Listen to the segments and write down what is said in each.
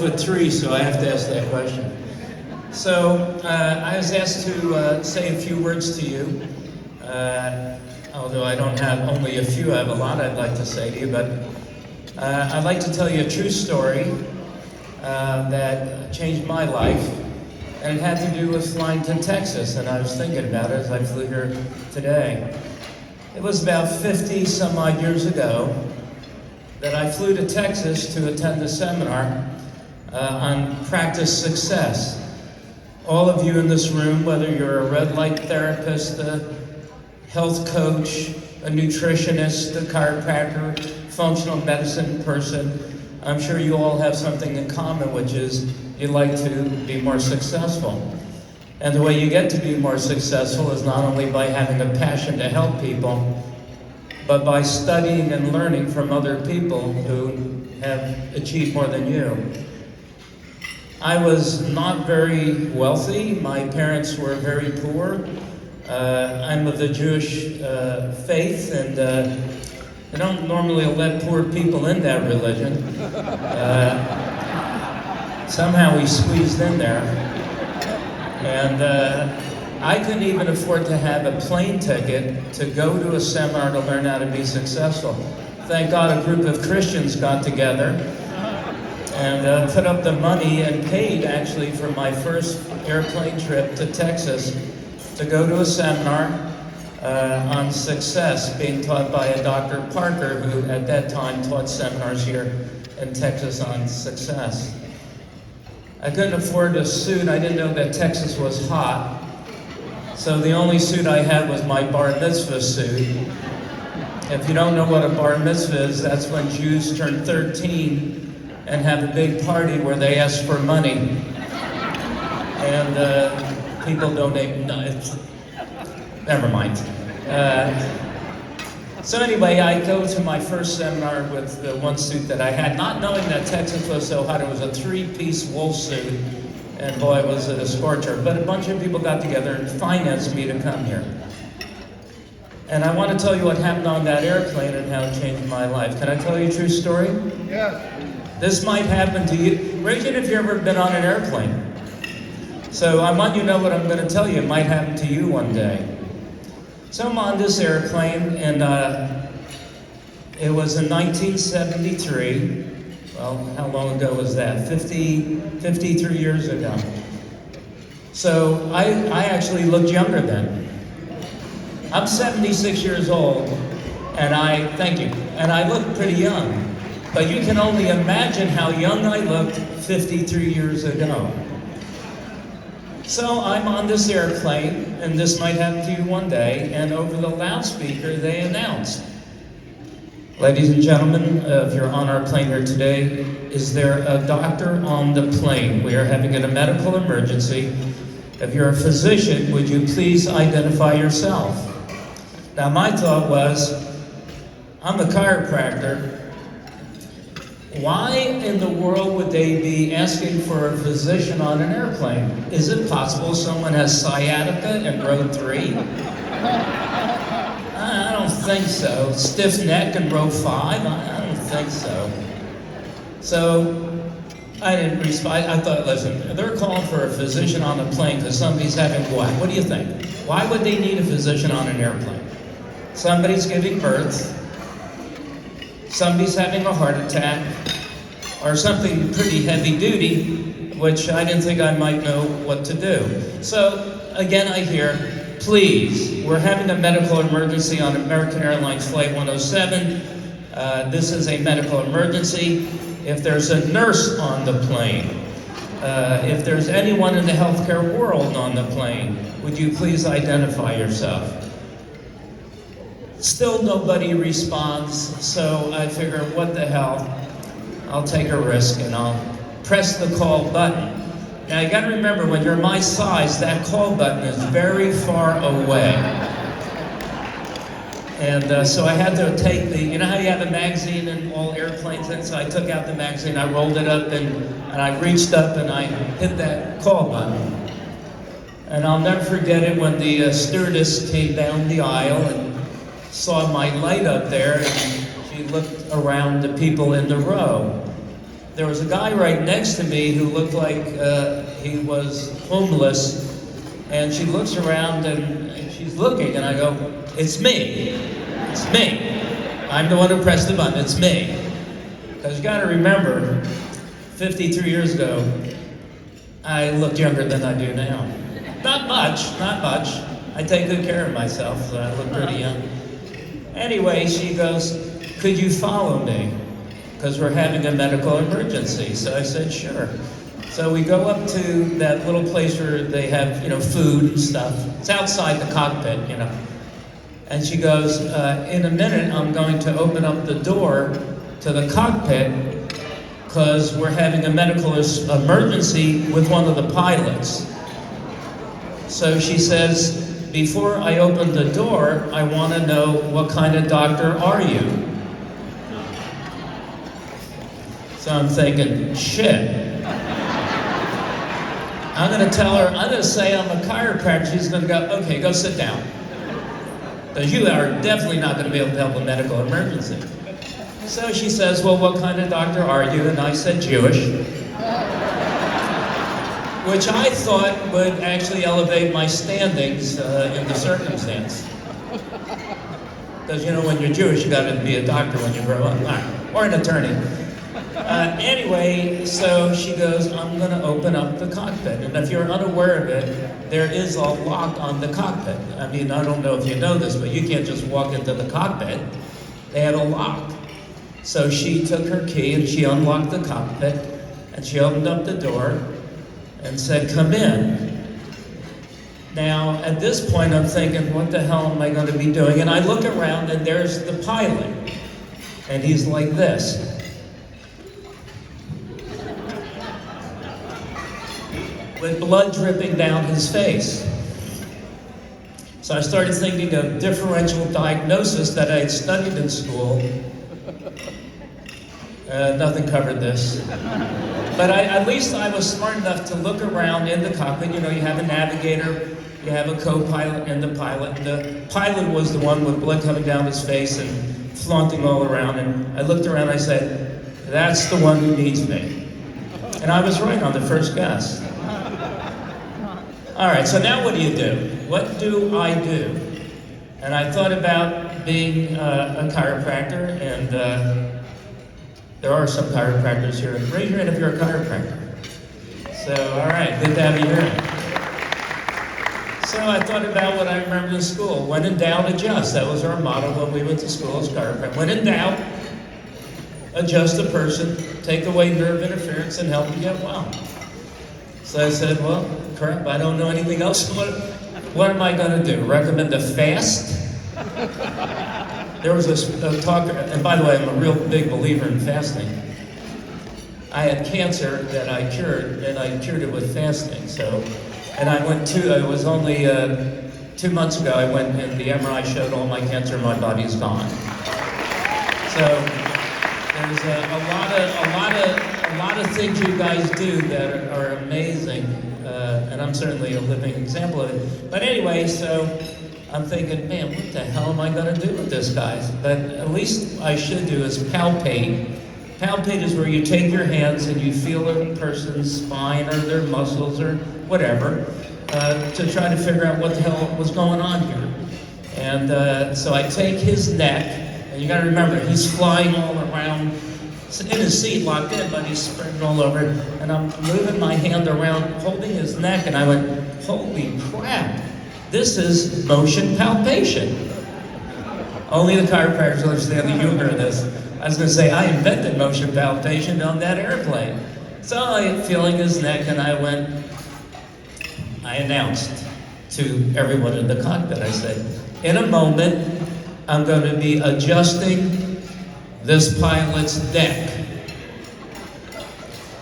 With three, so I have to ask that question. So I was asked to say a few words to you. Although I don't have only a few, I have a lot I'd like to say to you. But I'd like to tell you a true story that changed my life, and it had to do with flying to Texas. And I was thinking about it as I flew here today. It was about 50 some odd years ago that I flew to Texas to attend a seminar on practice success. All of you in this room, whether you're a red light therapist, a health coach, a nutritionist, a chiropractor, functional medicine person, I'm sure you all have something in common, which is you'd like to be more successful. And the way you get to be more successful is not only by having a passion to help people, but by studying and learning from other people who have achieved more than you. I was not very wealthy. My parents were very poor. I'm of the Jewish faith, and they don't normally let poor people in that religion. Somehow we squeezed in there. And I couldn't even afford to have a plane ticket to go to a seminar to learn how to be successful. Thank God a group of Christians got together and put up the money and paid actually for my first airplane trip to Texas to go to a seminar on success being taught by a Dr. Parker, who at that time taught seminars here in Texas on success. I couldn't afford a suit. I didn't know that Texas was hot. So the only suit I had was my bar mitzvah suit. If you don't know what a bar mitzvah is, that's when Jews turn 13 and have a big party where they ask for money. And people donate. No, never mind. So anyway, I go to my first seminar with the one suit that I had, not knowing that Texas was so hot. It was a three-piece wool suit, and boy, was it a scorcher. But a bunch of people got together and financed me to come here. And I want to tell you what happened on that airplane and how it changed my life. Can I tell you a true story? Yeah. This might happen to you. Raise it if you've ever been on an airplane. So I want you to know what I'm going to tell you. It might happen to you one day. So I'm on this airplane, and it was in 1973. Well, how long ago was that? 53 years ago. So I actually looked younger then. I'm 76 years old, and thank you, and I look pretty young. But you can only imagine how young I looked 53 years ago. So I'm on this airplane, and this might happen to you one day, and over the loudspeaker they announced, ladies and gentlemen, if you're on our plane here today, is there a doctor on the plane? We are having a medical emergency. If you're a physician, would you please identify yourself? Now my thought was, I'm a chiropractor. Why in the world would they be asking for a physician on an airplane? Is it possible someone has sciatica in row 3? I don't think so. Stiff neck in row 5? I don't think so. So I didn't respond. I thought, listen, they're calling for a physician on a plane because somebody's having what? What do you think? Why would they need a physician on an airplane? Somebody's giving birth. Somebody's having a heart attack, or something pretty heavy duty, which I didn't think I might know what to do. So again, I hear, please, we're having a medical emergency on American Airlines Flight 107. This is a medical emergency. If there's a nurse on the plane, if there's anyone in the healthcare world on the plane, would you please identify yourself? Still nobody responds, so I figure, what the hell? I'll take a risk and I'll press the call button. Now you gotta remember, when you're my size, that call button is very far away. And so I had to take you know how you have a magazine in all airplanes? And so I took out the magazine, I rolled it up, and I reached up and I hit that call button. And I'll never forget it when the stewardess came down the aisle and saw my light up there, and she looked around the people in the row. there was a guy right next to me who looked like he was homeless, and she looks around and she's looking, and I go, it's me. It's me. I'm the one who pressed the button. It's me. Because you got to remember, 53 years ago, I looked younger than I do now. Not much, not much. I take good care of myself, so I look pretty young. Anyway, she goes, could you follow me? Because we're having a medical emergency. So I said, sure. So we go up to that little place where they have, food and stuff. It's outside the cockpit, And she goes, in a minute, I'm going to open up the door to the cockpit because we're having a medical emergency with one of the pilots. So she says, before I open the door, I want to know, what kind of doctor are you? So I'm thinking, shit. I'm going to tell her, I'm going to say I'm a chiropractor. She's going to go, okay, go sit down. Because you are definitely not going to be able to help a medical emergency. So she says, well, what kind of doctor are you? And I said, Jewish. Which I thought would actually elevate my standings in the circumstance. Because, when you're Jewish, you got to be a doctor when you grow up, or an attorney. Anyway, so she goes, I'm going to open up the cockpit. And if you're unaware of it, there is a lock on the cockpit. I mean, I don't know if you know this, but you can't just walk into the cockpit. They have a lock. So she took her key and she unlocked the cockpit and she opened up the door and said, come in. Now, at this point, I'm thinking, what the hell am I going to be doing? And I look around and there's the pilot. And he's like this. With blood dripping down his face. So I started thinking of differential diagnosis that I had studied in school. Nothing covered this. But at least I was smart enough to look around in the cockpit. You have a navigator, you have a co-pilot and the pilot. And the pilot was the one with blood coming down his face and flaunting all around. And I looked around and I said, that's the one who needs me. And I was right on the first guess. All right, so now what do you do? What do I do? And I thought about being a chiropractor, and there are some chiropractors here. Raise your hand if you're a chiropractor. So, all right, good to have you here. So I thought about what I remembered in school. When in doubt, adjust. That was our motto when we went to school as chiropractors. When in doubt, adjust a person, take away nerve interference, and help them get well. So I said, well, crap, I don't know anything else. What am I going to do? Recommend a fast? There was a talker, and by the way, I'm a real big believer in fasting. I had cancer that I cured, and I cured it with fasting. And it was only 2 months ago, I went and the MRI showed all my cancer in my body is gone. So there's a lot of things you guys do that are amazing, and I'm certainly a living example of it. But anyway, so I'm thinking, man, what the hell am I going to do with this, guys? But at least I should do is palpate. Palpate is where you take your hands and you feel a person's spine or their muscles or whatever to try to figure out what the hell was going on here. And so I take his neck, and you got to remember, he's flying all around. In his seat, locked in, but he's spreading all over. And I'm moving my hand around, holding his neck, and I went, holy crap, this is motion palpation. Only the chiropractors understand the humor of this. I was going to say, I invented motion palpation on that airplane. So I'm feeling his neck, and I announced to everyone in the cockpit, I said, in a moment, I'm going to be adjusting this pilot's neck.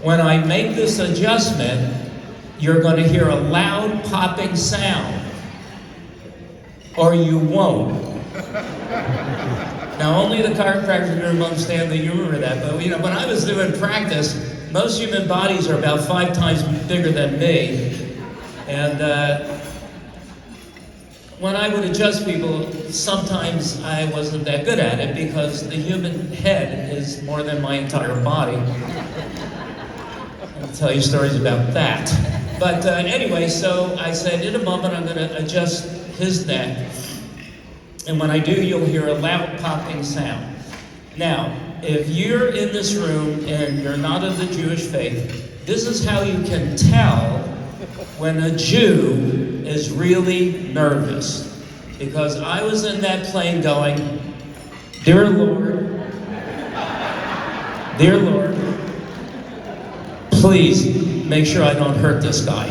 When I make this adjustment, you're going to hear a loud popping sound, or you won't. Now, only the chiropractors in the room understand the humor of that, but when I was doing practice, most human bodies are about 5 times bigger than me, and when I would adjust people, sometimes I wasn't that good at it because the human head is more than my entire body. I'll tell you stories about that. But anyway, so I said, in a moment, I'm going to adjust his neck. And when I do, you'll hear a loud popping sound. Now, if you're in this room and you're not of the Jewish faith, this is how you can tell when a Jew is really nervous. Because I was in that plane going, Dear Lord, please make sure I don't hurt this guy.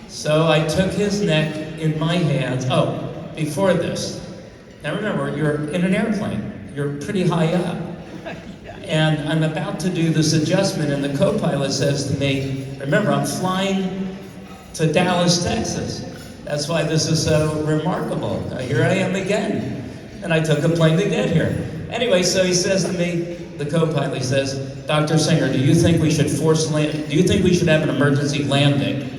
So I took his neck in my hands. Oh, before this, now remember, you're in an airplane. You're pretty high up. And I'm about to do this adjustment, and the co-pilot says to me, remember, I'm flying to Dallas, Texas. That's why this is so remarkable. Here I am again. And I took a plane to get here. Anyway, so he says to me, the co-pilot says, Dr. Singer, do you think we should do you think we should have an emergency landing?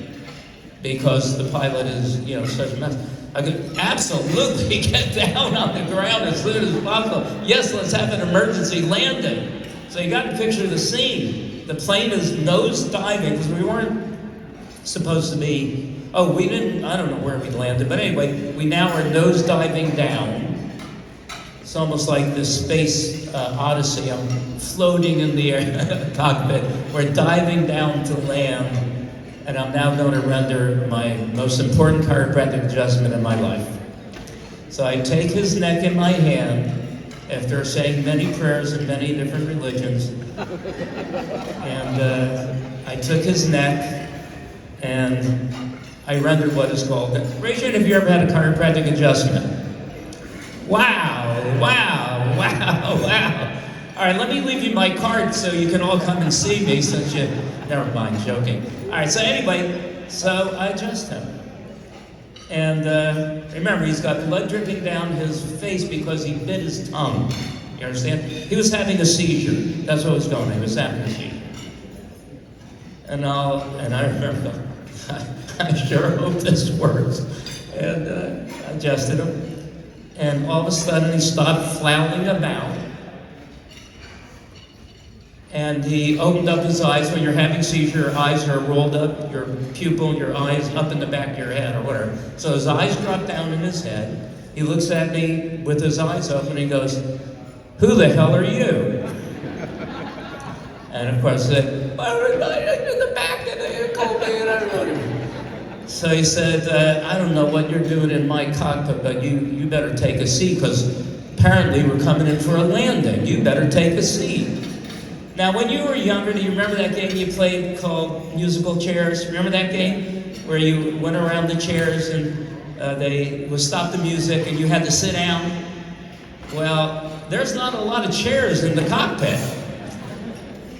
Because the pilot is, such a mess. I go, absolutely, get down on the ground as soon as possible. Yes, let's have an emergency landing. So you got to picture the scene. The plane is nose diving, because we weren't supposed to be, I don't know where we landed, but anyway, we now are nose diving down. It's almost like this space odyssey. I'm floating in the air cockpit. We're diving down to land, and I'm now going to render my most important chiropractic adjustment in my life. So I take his neck in my hand, after saying many prayers in many different religions, and I took his neck, and I rendered what is called, raise your hand if you ever had a chiropractic adjustment. Wow. All right, let me leave you my card so you can all come and see me since you, never mind, joking. All right, so anyway, so I adjust him. And remember, he's got blood dripping down his face because he bit his tongue. You understand? He was having a seizure. That's what was going on. He was having a seizure. And I remember, I sure hope this works. And I adjusted him. And all of a sudden, he stopped flailing about. And he opened up his eyes. When you're having a seizure, your eyes are rolled up, your pupil, your eyes up in the back of your head or whatever. So his eyes drop down in his head. He looks at me with his eyes open and he goes, who the hell are you? And of course I said, well, in the back and they called me and I wrote it. So he said, I don't know what you're doing in my cockpit, but you better take a seat because apparently we're coming in for a landing. You better take a seat. Now, when you were younger, do you remember that game you played called Musical Chairs? Remember that game where you went around the chairs and they would stop the music and you had to sit down? Well, there's not a lot of chairs in the cockpit.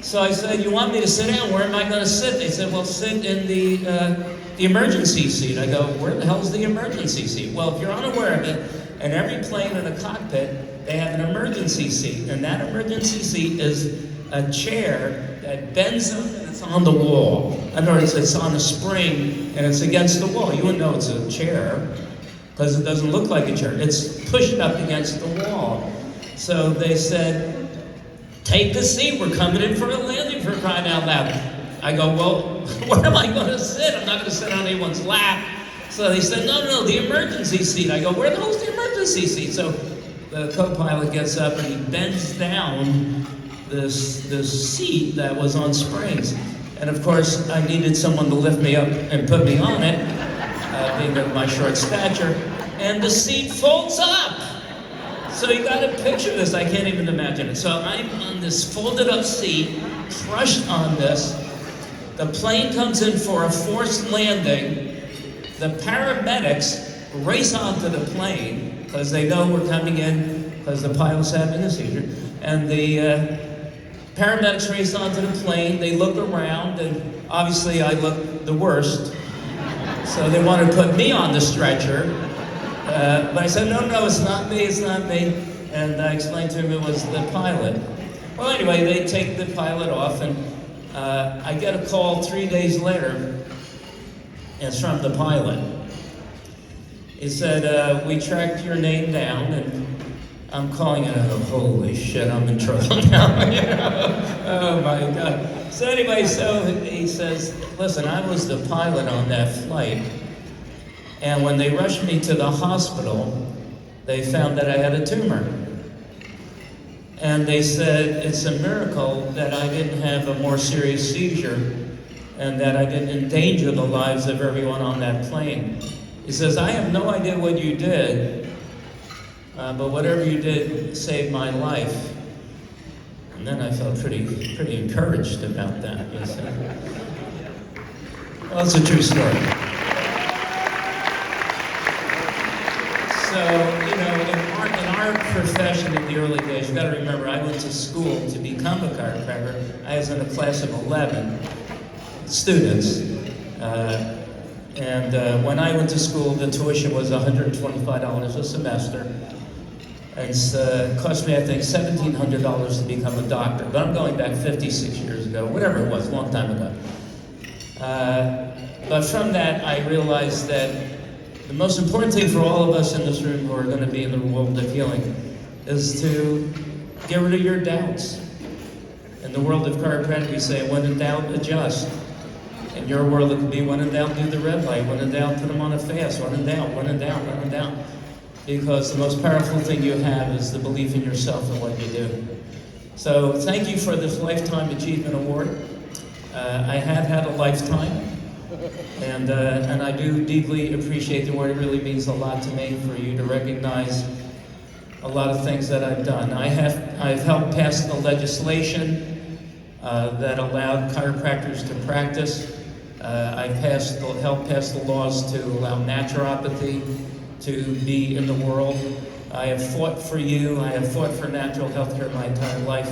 So I said, you want me to sit down? Where am I going to sit? They said, well, sit in the emergency seat. I go, where the hell's the emergency seat? Well, if you're unaware of it, in every plane in a cockpit, they have an emergency seat. And that emergency seat is a chair that bends up and it's on the wall. In other words, it's on a spring and it's against the wall. You wouldn't know it's a chair because it doesn't look like a chair. It's pushed up against the wall. So they said, take a seat. We're coming in for a landing, for crying out loud. I go, well, where am I going to sit? I'm not going to sit on anyone's lap. So they said, no, the emergency seat. I go, where the hell's the emergency seat? So the co-pilot gets up and he bends down this seat that was on springs. And of course, I needed someone to lift me up and put me on it, being of my short stature, and the seat folds up. So you gotta picture this, I can't even imagine it. So I'm on this folded up seat, crushed on this. The plane comes in for a forced landing. The paramedics race onto the plane, because they know we're coming in, because the pilot's having a seizure. And the paramedics race onto the plane, they look around, and obviously I look the worst. So they want to put me on the stretcher. But I said, no, it's not me. And I explained to him it was the pilot. Well, anyway, they take the pilot off, and I get a call 3 days later. It's from the pilot. He said, we tracked your name down, and I'm calling it, oh, holy shit, I'm in trouble now. You know? Oh my God. So anyway, so he says, listen, I was the pilot on that flight, and when they rushed me to the hospital, they found that I had a tumor. And they said, it's a miracle that I didn't have a more serious seizure and that I didn't endanger the lives of everyone on that plane. He says, I have no idea what you did, but whatever you did saved my life. And then I felt pretty encouraged about that. You see. Well, it's a true story. So, you know, in our profession in the early days, you've got to remember, I went to school to become a chiropractor. I was in a class of 11 students. When I went to school, the tuition was $125 a semester. It cost me, I think, $1,700 to become a doctor. But I'm going back 56 years ago, whatever it was, a long time ago. But from that, I realized that the most important thing for all of us in this room who are going to be in the world of healing is to get rid of your doubts. In the world of chiropractic, we say, when in doubt, adjust. In your world, it could be when in doubt, do the red light. When in doubt, put them on a fast. When in doubt, when in doubt, when in doubt. Because the most powerful thing you have is the belief in yourself and what you do. So thank you for this Lifetime Achievement Award. I have had a lifetime. And I do deeply appreciate the award. It really means a lot to me for you to recognize a lot of things that I've done. I've helped pass the legislation that allowed chiropractors to practice. I've helped pass the laws to allow naturopathy to be in the world. I have fought for you. I have fought for natural health care my entire life.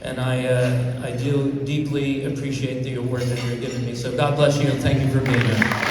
And I do deeply appreciate the award that you're giving me. So God bless you and thank you for being here.